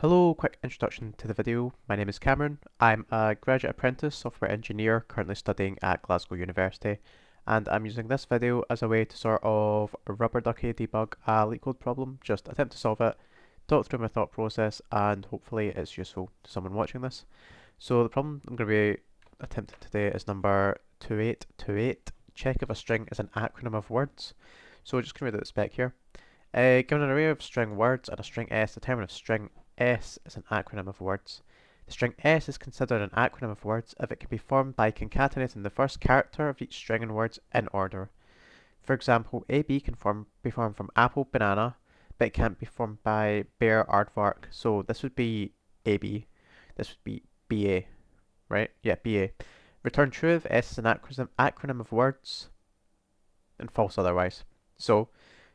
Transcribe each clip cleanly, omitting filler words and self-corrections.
Hello, quick introduction to the video. My name is Cameron. I'm a graduate apprentice software engineer currently studying at Glasgow University, and I'm using this video as a way to sort of rubber ducky debug a LeetCode problem, just attempt to solve it, talk through my thought process, and hopefully it's useful to someone watching this. So the problem I'm going to be attempting today is number 2828. Check if a string is an acronym of words. So we're just going to read out the spec here. Given an array of string words and a string s, determine if string S is an acronym of words. The string S is considered an acronym of words if it can be formed by concatenating the first character of each string in words in order. For example, AB can be formed from apple, banana, but it can't be formed by bear, aardvark. So this would be AB. This would be BA, right? Yeah, BA. Return true if S is an acronym of words, and false otherwise. So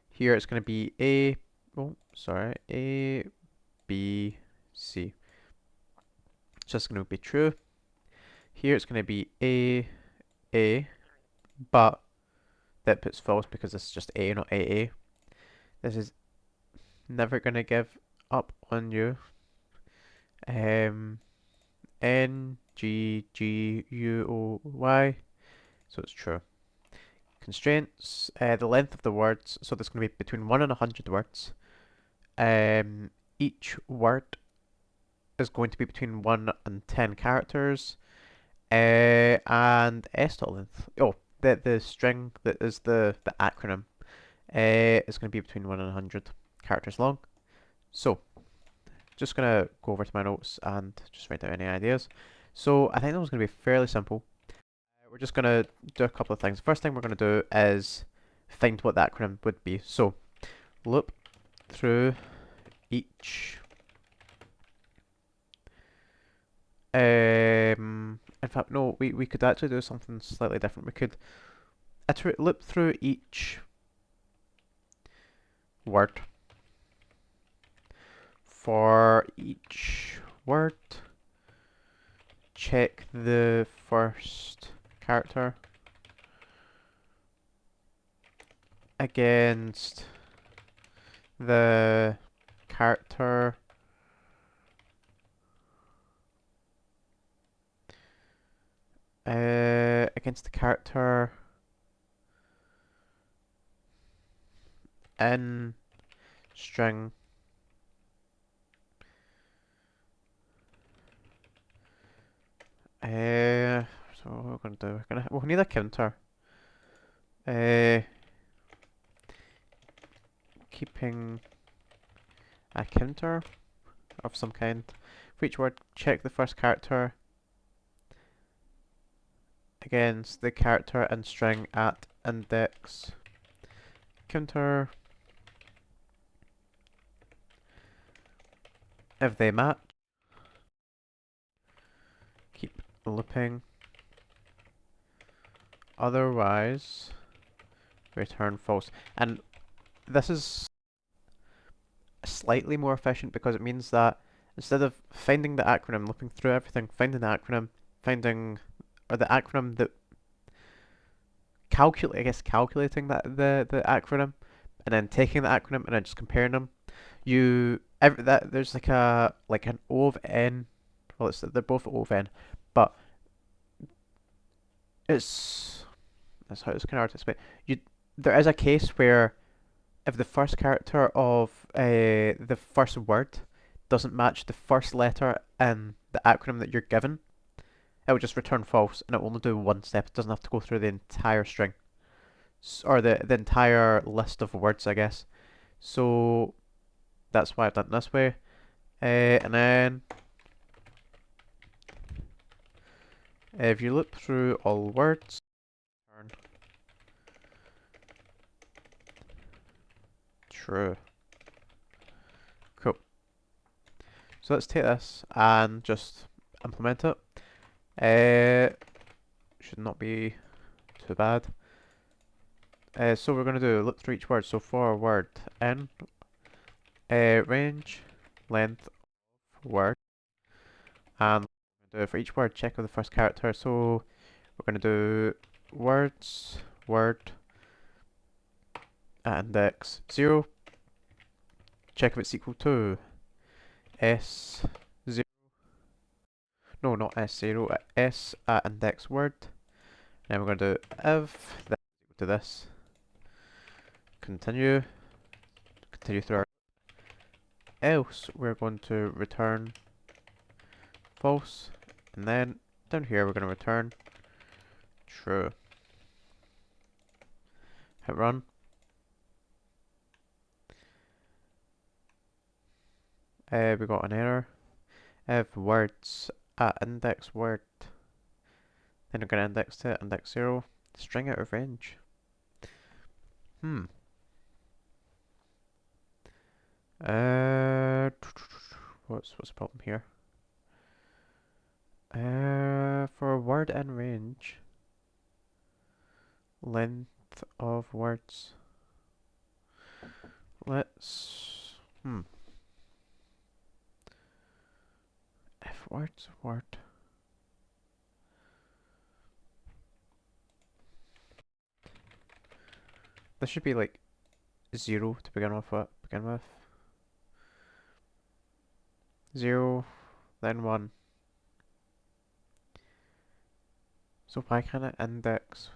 here it's going to be A, B, C. It's just going to be true. Here it's going to be A, but that puts false because this is just A, not AA. This is never going to give up on you. N, G, G, U, O, Y. So it's true. Constraints, the length of the words. So there's going to be between 1 and 100 words. Each word is going to be between 1 and 10 characters. And s.length. Oh, the string that is the acronym is going to be between 1 and 100 characters long. So, just going to go over to my notes and just write down any ideas. So, I think that was going to be fairly simple. We're just going to do a couple of things. First thing we're going to do is find what the acronym would be. So, loop through each in fact, no, we could actually do something slightly different. We could loop through each word. For each word, check the first character against the character in string so what we're going to do, we'll need a counter. Keeping a counter of some kind. For each word, check the first character against the character in string at index counter. If they match, keep looping. Otherwise, return false. And this is slightly more efficient because it means that instead of finding the acronym, looking through everything, finding the acronym, or the acronym that calculating the acronym, and then taking the acronym and then just comparing them. There's like an O of n. Well, they're both O of n, but that's how it's kind of hard to explain. There is a case where if the first character of the first word doesn't match the first letter in the acronym that you're given, it will just return false, and it will only do one step. It doesn't have to go through the entire string, or the entire list of words, I guess. So that's why I've done it this way. And then if you loop through all words, turn true. Cool. So let's take this and just implement it. Should not be too bad. So we're going to do loop through each word. So for a word in, range, length of word, and we're going to do for each word, check of the first character. So we're going to do words, word, at index 0, check if it's equal to S0, no, not S0, S at index word. Then we're going to do if this is equal to this, continue through our, else we're going to return false, and then down here we're going to return true. Hit run. We got an error. If words at index word, then we're going to index to index 0, string out of range. Uh, what's the problem here? For a word in range, length of words. Let's if words word. This should be like 0 to begin with. 0, then 1. So why can't it index?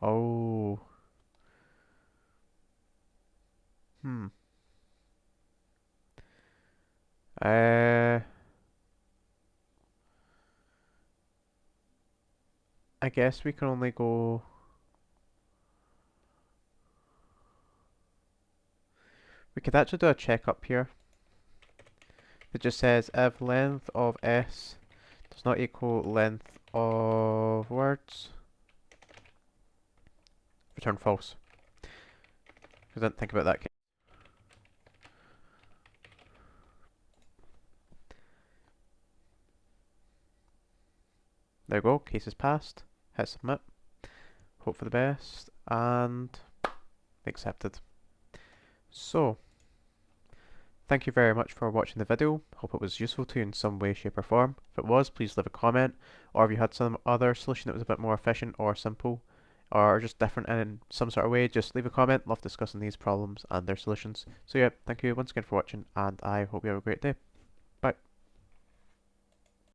Oh. I guess we can only go. We could actually do a check up here. It just says if length of s does not equal length of words, return false. Because I didn't think about that case. There we go, case is passed. Hit submit. Hope for the best, and accepted. So, thank you very much for watching the video. Hope it was useful to you in some way, shape or form. If it was, please leave a comment, or if you had some other solution that was a bit more efficient or simple, or just different in some sort of way, just leave a comment. Love discussing these problems and their solutions. So yeah, thank you once again for watching, and I hope you have a great day.